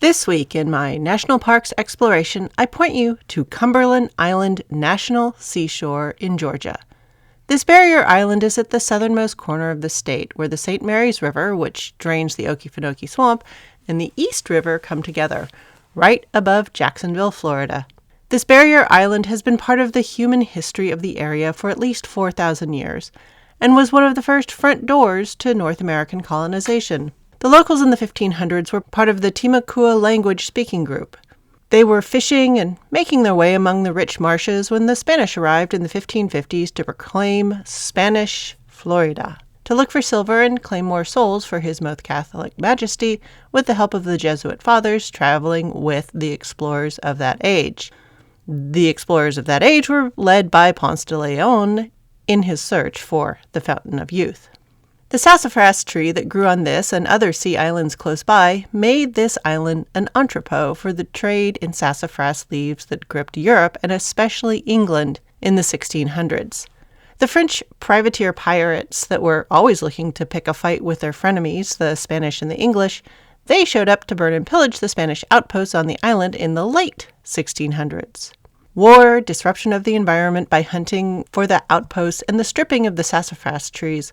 This week in my National Parks exploration, I point you to Cumberland Island National Seashore in Georgia. This barrier island is at the southernmost corner of the state, where the St. Mary's River, which drains the Okefenokee Swamp, and the East River come together, right above Jacksonville, Florida. This barrier island has been part of the human history of the area for at least 4,000 years, and was one of the first front doors to North American colonization. The locals in the 1500s were part of the Timucua language-speaking group. They were fishing and making their way among the rich marshes when the Spanish arrived in the 1550s to proclaim Spanish Florida, to look for silver and claim more souls for His Most Catholic Majesty with the help of the Jesuit fathers traveling with the explorers of that age. The explorers of that age were led by Ponce de Leon in his search for the Fountain of Youth. The sassafras tree that grew on this and other sea islands close by made this island an entrepot for the trade in sassafras leaves that gripped Europe and especially England in the 1600s. The French privateer pirates that were always looking to pick a fight with their frenemies, the Spanish and the English, they showed up to burn and pillage the Spanish outposts on the island in the late 1600s. War, disruption of the environment by hunting for the outposts, and the stripping of the sassafras trees,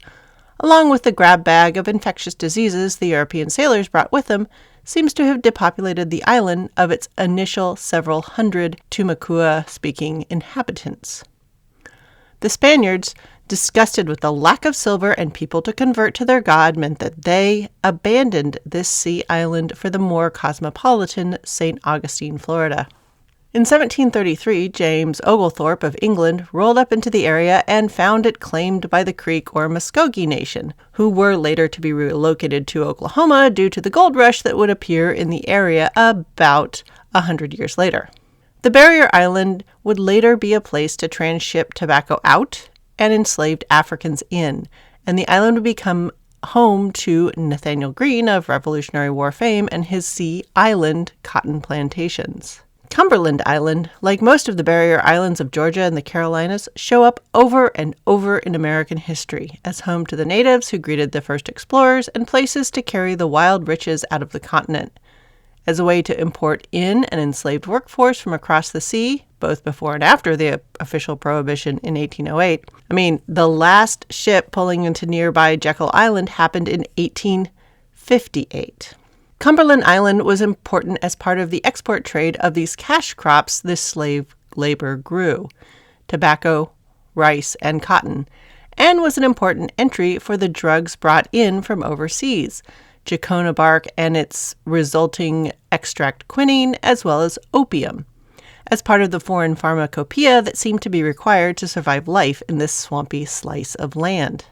along with the grab bag of infectious diseases the European sailors brought with them, seems to have depopulated the island of its initial several hundred Timucua-speaking inhabitants. The Spaniards, disgusted with the lack of silver and people to convert to their god, meant that they abandoned this sea island for the more cosmopolitan St. Augustine, Florida. In 1733, James Oglethorpe of England rolled up into the area and found it claimed by the Creek or Muskogee Nation, who were later to be relocated to Oklahoma due to the gold rush that would appear in the area about 100 years later. The barrier island would later be a place to transship tobacco out and enslaved Africans in, and the island would become home to Nathaniel Greene of Revolutionary War fame and his Sea Island cotton plantations. Cumberland Island, like most of the barrier islands of Georgia and the Carolinas, show up over and over in American history as home to the natives who greeted the first explorers and places to carry the wild riches out of the continent. As a way to import in an enslaved workforce from across the sea, both before and after the official prohibition in 1808. The last ship pulling into nearby Jekyll Island happened in 1858. Cumberland Island was important as part of the export trade of these cash crops this slave labor grew, tobacco, rice, and cotton, and was an important entry for the drugs brought in from overseas, jacona bark and its resulting extract quinine, as well as opium, as part of the foreign pharmacopoeia that seemed to be required to survive life in this swampy slice of land.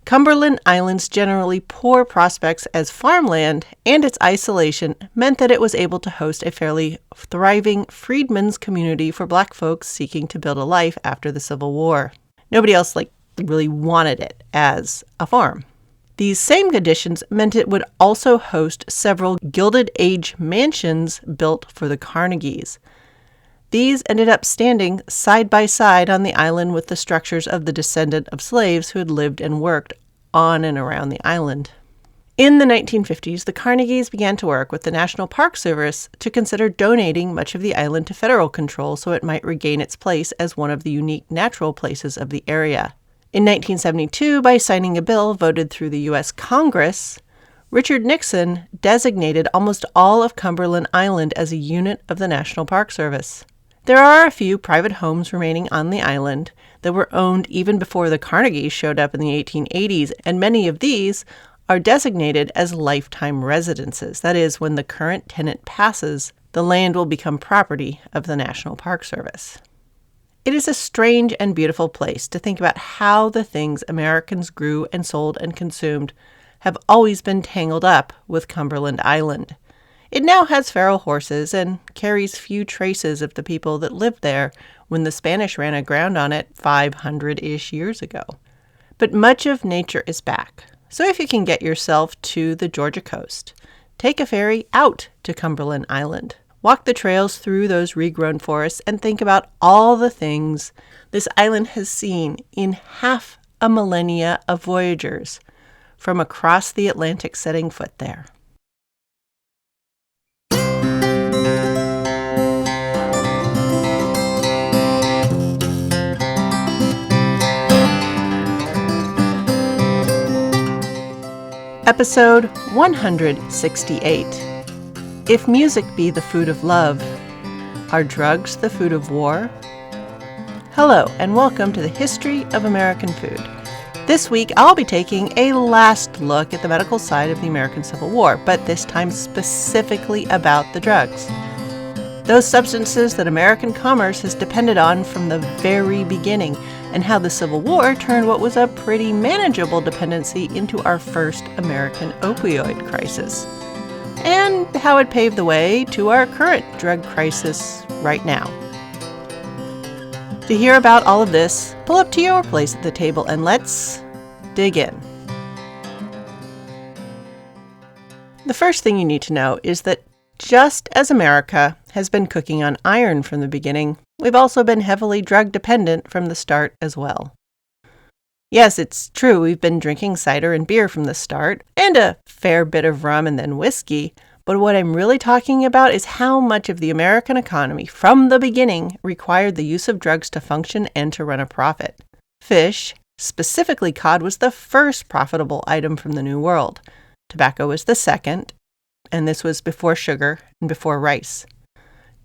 Cumberland Island's generally poor prospects as farmland and its isolation meant that it was able to host a fairly thriving freedmen's community for black folks seeking to build a life after the Civil War. Nobody else really wanted it as a farm. These same conditions meant it would also host several Gilded Age mansions built for the Carnegies. These ended up standing side by side on the island with the structures of the descendant of slaves who had lived and worked on and around the island. In the 1950s, the Carnegies began to work with the National Park Service to consider donating much of the island to federal control so it might regain its place as one of the unique natural places of the area. In 1972, by signing a bill voted through the U.S. Congress, Richard Nixon designated almost all of Cumberland Island as a unit of the National Park Service. There are a few private homes remaining on the island that were owned even before the Carnegies showed up in the 1880s, and many of these are designated as lifetime residences. That is, when the current tenant passes, the land will become property of the National Park Service. It is a strange and beautiful place to think about how the things Americans grew and sold and consumed have always been tangled up with Cumberland Island. It now has feral horses and carries few traces of the people that lived there when the Spanish ran aground on it 500-ish years ago. But much of nature is back. So if you can get yourself to the Georgia coast, take a ferry out to Cumberland Island. Walk the trails through those regrown forests and think about all the things this island has seen in half a millennia of voyagers from across the Atlantic setting foot there. Episode 168. If music be the food of love, are drugs the food of war? Hello, and welcome to the History of American Food. This week, I'll be taking a last look at the medical side of the American Civil War, but this time specifically about the drugs. Those substances that American commerce has depended on from the very beginning, and how the Civil War turned what was a pretty manageable dependency into our first American opioid crisis, and how it paved the way to our current drug crisis right now. To hear about all of this, pull up to your place at the table and let's dig in. The first thing you need to know is that just as America has been cooking on iron from the beginning, we've also been heavily drug dependent from the start as well. Yes, it's true, we've been drinking cider and beer from the start, and a fair bit of rum and then whiskey, but what I'm really talking about is how much of the American economy from the beginning required the use of drugs to function and to run a profit. Fish, specifically cod, was the first profitable item from the New World. Tobacco was the second, and this was before sugar and before rice.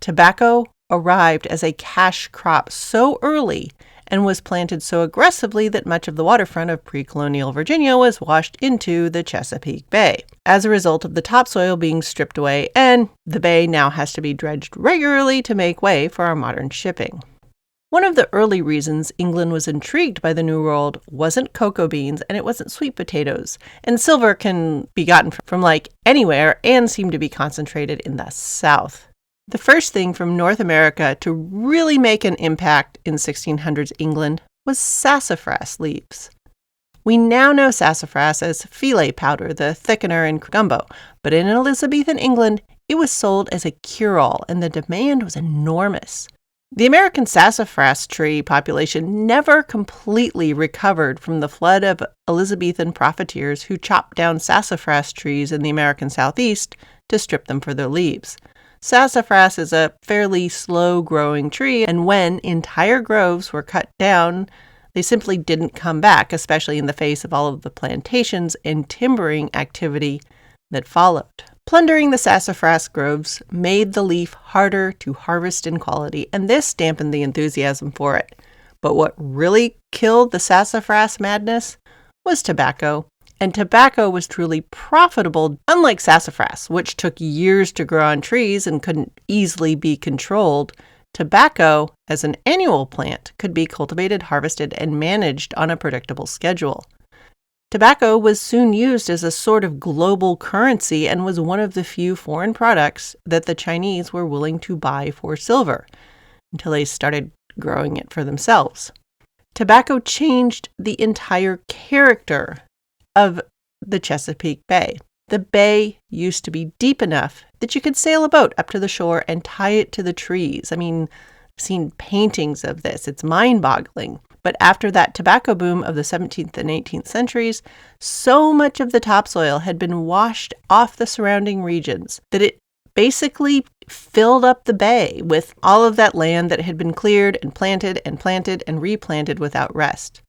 Tobacco arrived as a cash crop so early and was planted so aggressively that much of the waterfront of pre-colonial Virginia was washed into the Chesapeake Bay as a result of the topsoil being stripped away, and the bay now has to be dredged regularly to make way for our modern shipping. One of the early reasons England was intrigued by the New World wasn't cocoa beans and it wasn't sweet potatoes, and silver can be gotten from like anywhere and seem to be concentrated in the South. The first thing from North America to really make an impact in 1600s England was sassafras leaves. We now know sassafras as filet powder, the thickener in gumbo, but in Elizabethan England, it was sold as a cure-all, and the demand was enormous. The American sassafras tree population never completely recovered from the flood of Elizabethan profiteers who chopped down sassafras trees in the American Southeast to strip them for their leaves. Sassafras is a fairly slow-growing tree, and when entire groves were cut down, they simply didn't come back, especially in the face of all of the plantations and timbering activity that followed. Plundering the sassafras groves made the leaf harder to harvest in quality, and this dampened the enthusiasm for it. But what really killed the sassafras madness was tobacco. And tobacco was truly profitable, unlike sassafras, which took years to grow on trees and couldn't easily be controlled. Tobacco, as an annual plant, could be cultivated, harvested, and managed on a predictable schedule. Tobacco was soon used as a sort of global currency and was one of the few foreign products that the Chinese were willing to buy for silver, until they started growing it for themselves. Tobacco changed the entire character of the Chesapeake Bay. The bay used to be deep enough that you could sail a boat up to the shore and tie it to the trees. I mean, I've seen paintings of this. It's mind-boggling. But after that tobacco boom of the 17th and 18th centuries, so much of the topsoil had been washed off the surrounding regions that it basically filled up the bay with all of that land that had been cleared and planted and replanted without rest.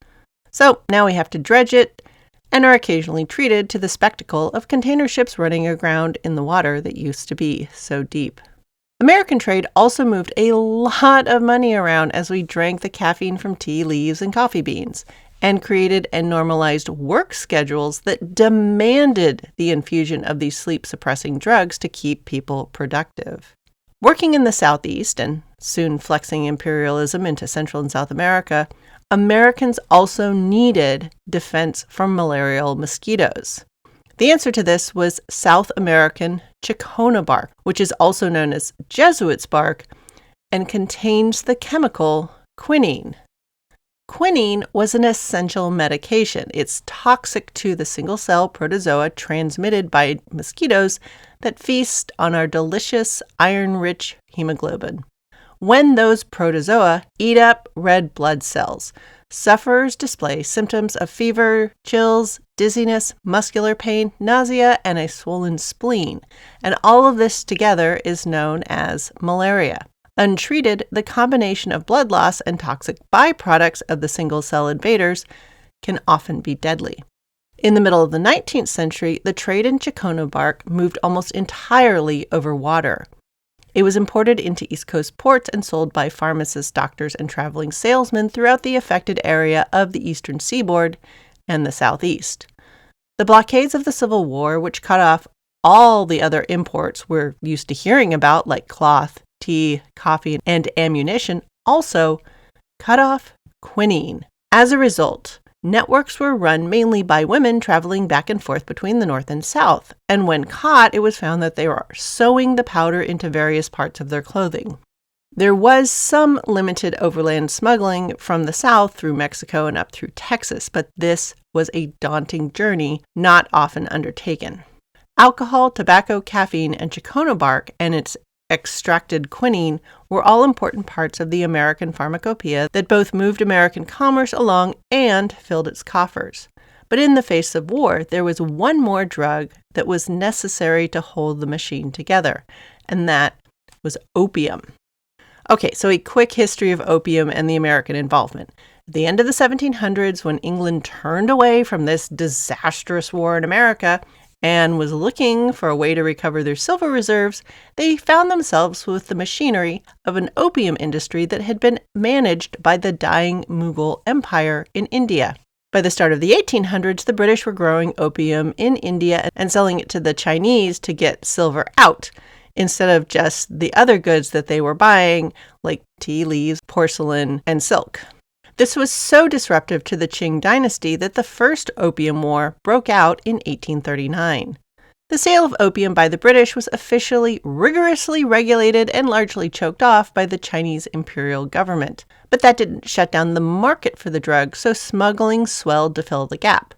So now we have to dredge it, and are occasionally treated to the spectacle of container ships running aground in the water that used to be so deep. American trade also moved a lot of money around as we drank the caffeine from tea leaves and coffee beans, and created and normalized work schedules that demanded the infusion of these sleep-suppressing drugs to keep people productive. Working in the Southeast, and soon flexing imperialism into Central and South America, Americans also needed defense from malarial mosquitoes. The answer to this was South American chinchona bark, which is also known as Jesuit's bark, and contains the chemical quinine. Quinine was an essential medication. It's toxic to the single-cell protozoa transmitted by mosquitoes that feast on our delicious iron-rich hemoglobin. When those protozoa eat up red blood cells, sufferers display symptoms of fever, chills, dizziness, muscular pain, nausea, and a swollen spleen. And all of this together is known as malaria. Untreated, the combination of blood loss and toxic byproducts of the single-cell invaders can often be deadly. In the middle of the 19th century, the trade in Chicano bark moved almost entirely over water. It was imported into East Coast ports and sold by pharmacists, doctors, and traveling salesmen throughout the affected area of the eastern seaboard and the southeast. The blockades of the Civil War, which cut off all the other imports we're used to hearing about, like cloth, tea, coffee, and ammunition, also cut off quinine. As a result, networks were run mainly by women traveling back and forth between the North and South, and when caught, it was found that they were sewing the powder into various parts of their clothing. There was some limited overland smuggling from the South through Mexico and up through Texas, but this was a daunting journey, not often undertaken. Alcohol, tobacco, caffeine, and Chicano bark and its extracted quinine were all important parts of the American pharmacopoeia that both moved American commerce along and filled its coffers. But in the face of war, there was one more drug that was necessary to hold the machine together, and that was opium. Okay, so a quick history of opium and the American involvement. At the end of the 1700s, when England turned away from this disastrous war in America and was looking for a way to recover their silver reserves, they found themselves with the machinery of an opium industry that had been managed by the dying Mughal Empire in India. By the start of the 1800s, the British were growing opium in India and selling it to the Chinese to get silver out, instead of just the other goods that they were buying, like tea leaves, porcelain, and silk. This was so disruptive to the Qing dynasty that the First Opium War broke out in 1839. The sale of opium by the British was officially rigorously regulated and largely choked off by the Chinese imperial government. But that didn't shut down the market for the drug, so smuggling swelled to fill the gap.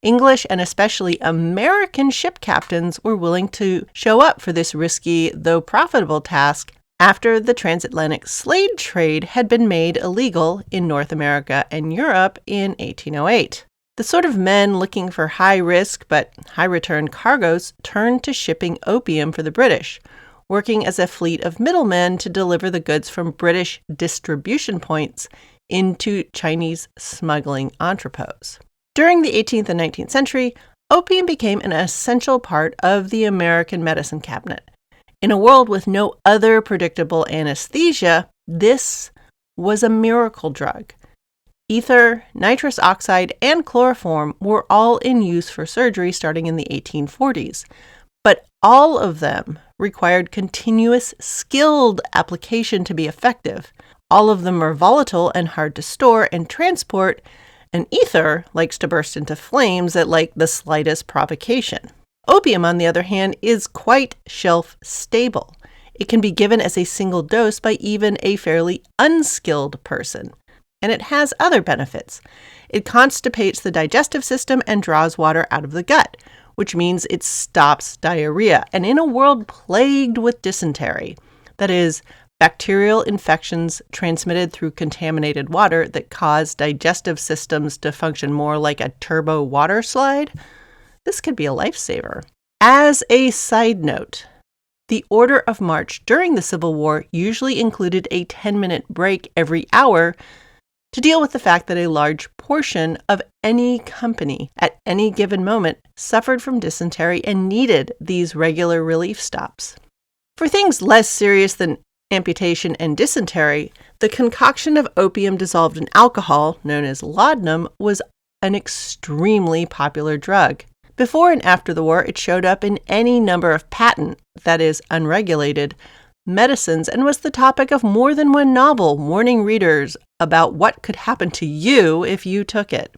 English and especially American ship captains were willing to show up for this risky, though profitable task after the transatlantic slave trade had been made illegal in North America and Europe in 1808. The sort of men looking for high-risk but high-return cargoes turned to shipping opium for the British, working as a fleet of middlemen to deliver the goods from British distribution points into Chinese smuggling entrepôts. During the 18th and 19th century, opium became an essential part of the American medicine cabinet. In a world with no other predictable anesthesia, this was a miracle drug. Ether, nitrous oxide, and chloroform were all in use for surgery starting in the 1840s, but all of them required continuous, skilled application to be effective. All of them are volatile and hard to store and transport, and ether likes to burst into flames at the slightest provocation. Opium, on the other hand, is quite shelf-stable. It can be given as a single dose by even a fairly unskilled person, and it has other benefits. It constipates the digestive system and draws water out of the gut, which means it stops diarrhea. And in a world plagued with dysentery, that is, bacterial infections transmitted through contaminated water that cause digestive systems to function more like a turbo water slide, this could be a lifesaver. As a side note, the order of march during the Civil War usually included a 10-minute break every hour to deal with the fact that a large portion of any company at any given moment suffered from dysentery and needed these regular relief stops. For things less serious than amputation and dysentery, the concoction of opium dissolved in alcohol, known as laudanum, was an extremely popular drug. Before and after the war, it showed up in any number of patent, that is, unregulated, medicines and was the topic of more than one novel warning readers about what could happen to you if you took it.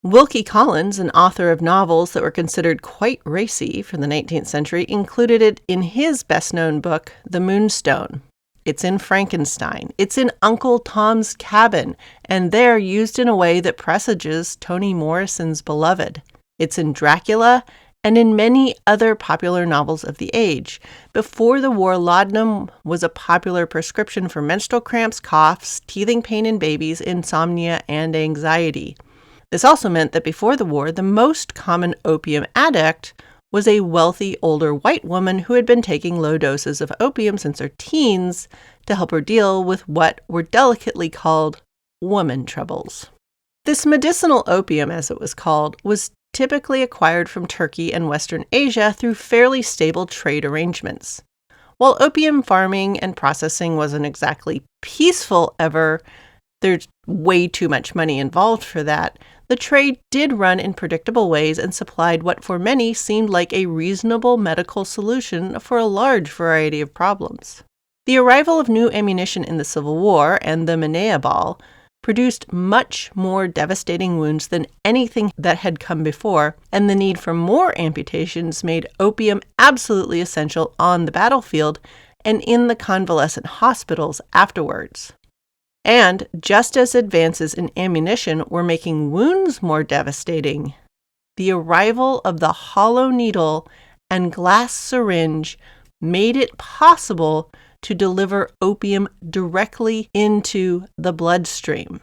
Wilkie Collins, an author of novels that were considered quite racy for the 19th century, included it in his best-known book, The Moonstone. It's in Frankenstein. It's in Uncle Tom's Cabin, and they're used in a way that presages Toni Morrison's Beloved. It's in Dracula and in many other popular novels of the age. Before the war, laudanum was a popular prescription for menstrual cramps, coughs, teething pain in babies, insomnia, and anxiety. This also meant that before the war, the most common opium addict was a wealthy older white woman who had been taking low doses of opium since her teens to help her deal with what were delicately called woman troubles. This medicinal opium, as it was called, was typically acquired from Turkey and Western Asia through fairly stable trade arrangements. While opium farming and processing wasn't exactly peaceful ever, there's way too much money involved for that, the trade did run in predictable ways and supplied what for many seemed like a reasonable medical solution for a large variety of problems. The arrival of new ammunition in the Civil War and the Manea ball produced much more devastating wounds than anything that had come before, and the need for more amputations made opium absolutely essential on the battlefield and in the convalescent hospitals afterwards. And just as advances in ammunition were making wounds more devastating, the arrival of the hollow needle and glass syringe made it possible to deliver opium directly into the bloodstream.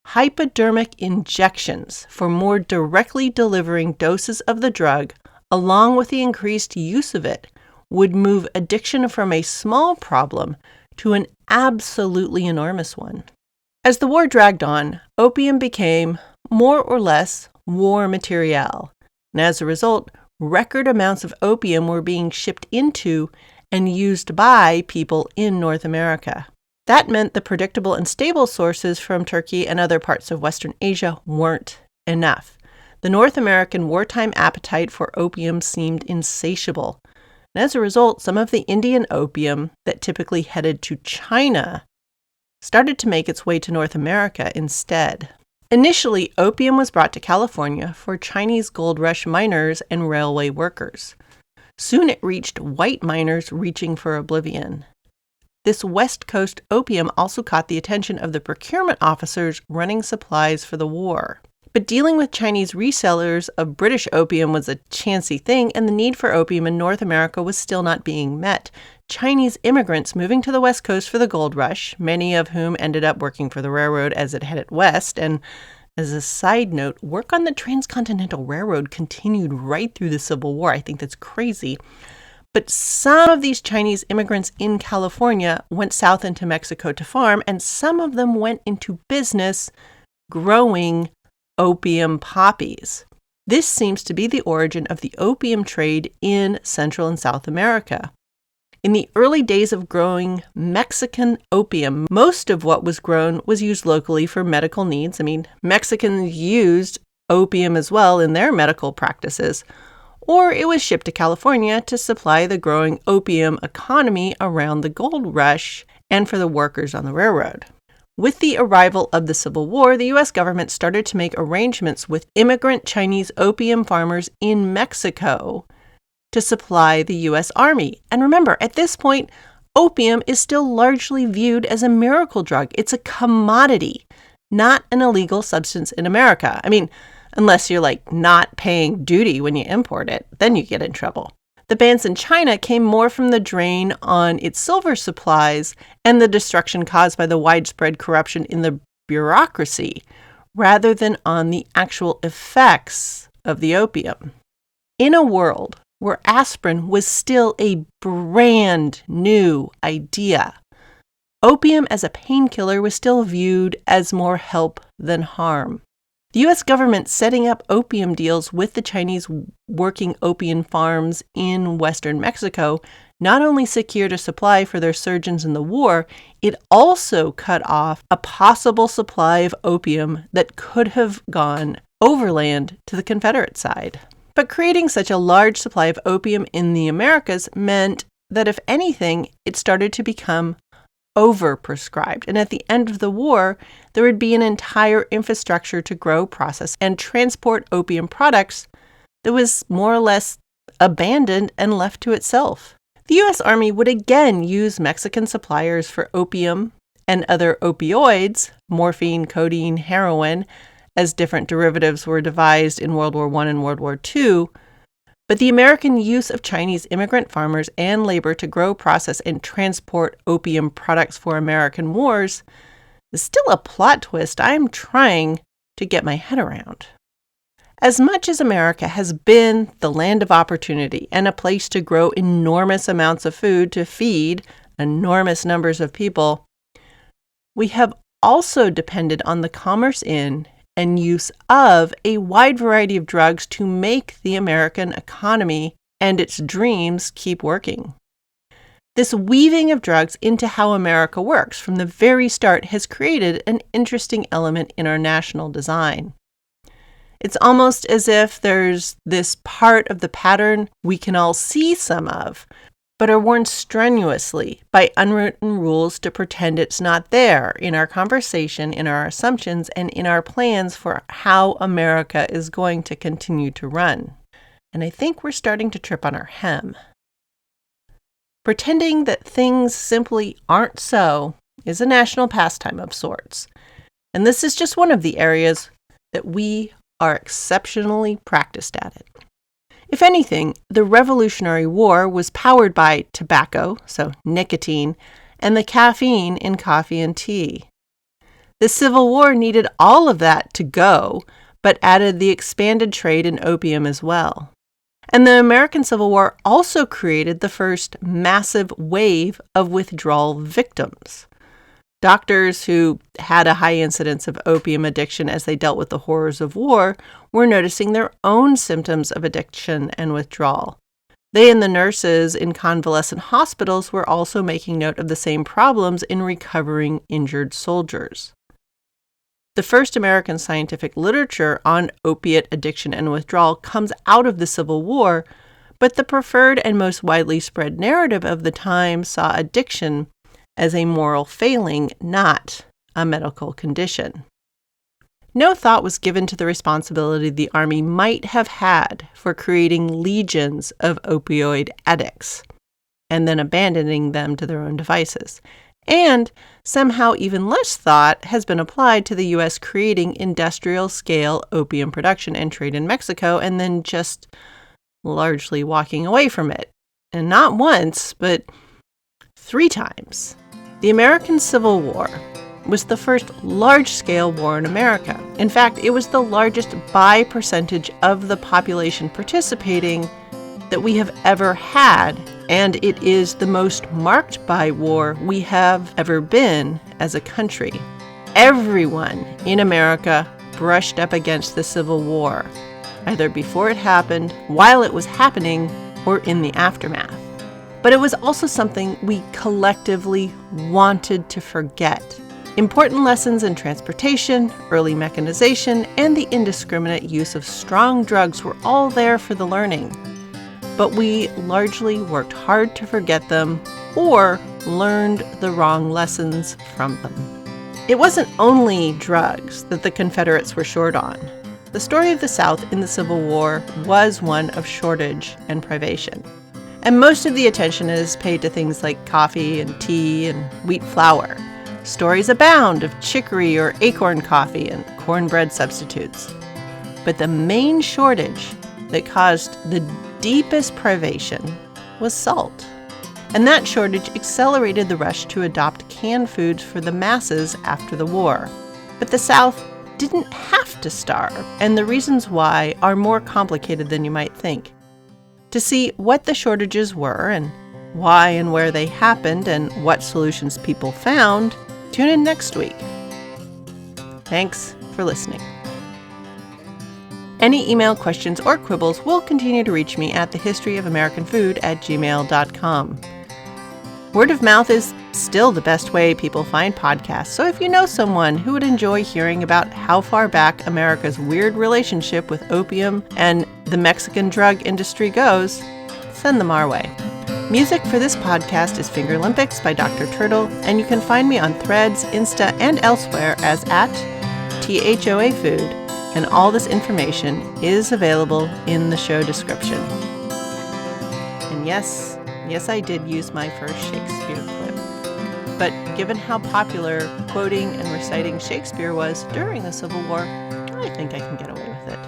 Hypodermic injections for more directly delivering doses of the drug, along with the increased use of it, would move addiction from a small problem to an absolutely enormous one. As the war dragged on, opium became more or less war material, and as a result, record amounts of opium were being shipped into and used by people in North America. That meant the predictable and stable sources from Turkey and other parts of Western Asia weren't enough. The North American wartime appetite for opium seemed insatiable. And as a result, some of the Indian opium that typically headed to China started to make its way to North America instead. Initially, opium was brought to California for Chinese gold rush miners and railway workers. Soon it reached white miners reaching for oblivion. This West Coast opium also caught the attention of the procurement officers running supplies for the war. But dealing with Chinese resellers of British opium was a chancy thing, and the need for opium in North America was still not being met. Chinese immigrants moving to the West Coast for the gold rush, many of whom ended up working for the railroad as it headed west, and as a side note, work on the Transcontinental Railroad continued right through the Civil War. I think that's crazy. But some of these Chinese immigrants in California went south into Mexico to farm, and some of them went into business growing opium poppies. This seems to be the origin of the opium trade in Central and South America. In the early days of growing Mexican opium, most of what was grown was used locally for medical needs. Mexicans used opium as well in their medical practices, or it was shipped to California to supply the growing opium economy around the gold rush and for the workers on the railroad. With the arrival of the Civil War, the U.S. government started to make arrangements with immigrant Chinese opium farmers in Mexico to supply the U.S. Army. And remember, at this point, opium is still largely viewed as a miracle drug. It's a commodity, not an illegal substance in America. Unless you're not paying duty when you import it, then you get in trouble. The bans in China came more from the drain on its silver supplies and the destruction caused by the widespread corruption in the bureaucracy, rather than on the actual effects of the opium. In a world where aspirin was still a brand new idea, opium as a painkiller was still viewed as more help than harm. The U.S. government setting up opium deals with the Chinese working opium farms in western Mexico not only secured a supply for their surgeons in the war, it also cut off a possible supply of opium that could have gone overland to the Confederate side. But creating such a large supply of opium in the Americas meant that, if anything, it started to become overprescribed. And at the end of the war, there would be an entire infrastructure to grow, process, and transport opium products that was more or less abandoned and left to itself. The U.S. Army would again use Mexican suppliers for opium and other opioids, morphine, codeine, heroin, as different derivatives were devised in World War I and World War II. But the American use of Chinese immigrant farmers and labor to grow, process, and transport opium products for American wars is still a plot twist I'm trying to get my head around. As much as America has been the land of opportunity and a place to grow enormous amounts of food to feed enormous numbers of people, we have also depended on the commerce in and use of a wide variety of drugs to make the American economy and its dreams keep working. This weaving of drugs into how America works from the very start has created an interesting element in our national design. It's almost as if there's this part of the pattern we can all see some of, but are warned strenuously by unwritten rules to pretend it's not there in our conversation, in our assumptions, and in our plans for how America is going to continue to run. And I think we're starting to trip on our hem. Pretending that things simply aren't so is a national pastime of sorts. And this is just one of the areas that we are exceptionally practiced at it. If anything, the Revolutionary War was powered by tobacco, so nicotine, and the caffeine in coffee and tea. The Civil War needed all of that to go, but added the expanded trade in opium as well. And the American Civil War also created the first massive wave of withdrawal victims. Doctors who had a high incidence of opium addiction as they dealt with the horrors of war were noticing their own symptoms of addiction and withdrawal. They and the nurses in convalescent hospitals were also making note of the same problems in recovering injured soldiers. The first American scientific literature on opiate addiction and withdrawal comes out of the Civil War, but the preferred and most widely spread narrative of the time saw addiction as a moral failing, not a medical condition. No thought was given to the responsibility the Army might have had for creating legions of opioid addicts and then abandoning them to their own devices. And somehow even less thought has been applied to the U.S. creating industrial-scale opium production and trade in Mexico and then just largely walking away from it. And not once, but 3 times. The American Civil War was the first large-scale war in America. In fact, it was the largest by percentage of the population participating that we have ever had, and it is the most marked by war we have ever been as a country. Everyone in America brushed up against the Civil War, either before it happened, while it was happening, or in the aftermath. But it was also something we collectively wanted to forget. Important lessons in transportation, early mechanization, and the indiscriminate use of strong drugs were all there for the learning. But we largely worked hard to forget them or learned the wrong lessons from them. It wasn't only drugs that the Confederates were short on. The story of the South in the Civil War was one of shortage and privation. And most of the attention is paid to things like coffee and tea and wheat flour. Stories abound of chicory or acorn coffee and cornbread substitutes. But the main shortage that caused the deepest privation was salt. And that shortage accelerated the rush to adopt canned foods for the masses after the war. But the South didn't have to starve, and the reasons why are more complicated than you might think. To see what the shortages were and why and where they happened and what solutions people found, tune in next week. Thanks for listening. Any email questions or quibbles will continue to reach me at thehistoryofamericanfood@gmail.com. Word of mouth is still the best way people find podcasts, so if you know someone who would enjoy hearing about how far back America's weird relationship with opium and the Mexican drug industry goes, send them our way. Music for this podcast is Finger Olympics by Dr. Turtle, and you can find me on Threads, Insta, and elsewhere as @THOA Food, and all this information is available in the show description. And yes, I did use my first Shakespeare clip. But given how popular quoting and reciting Shakespeare was during the Civil War, I think I can get away with it.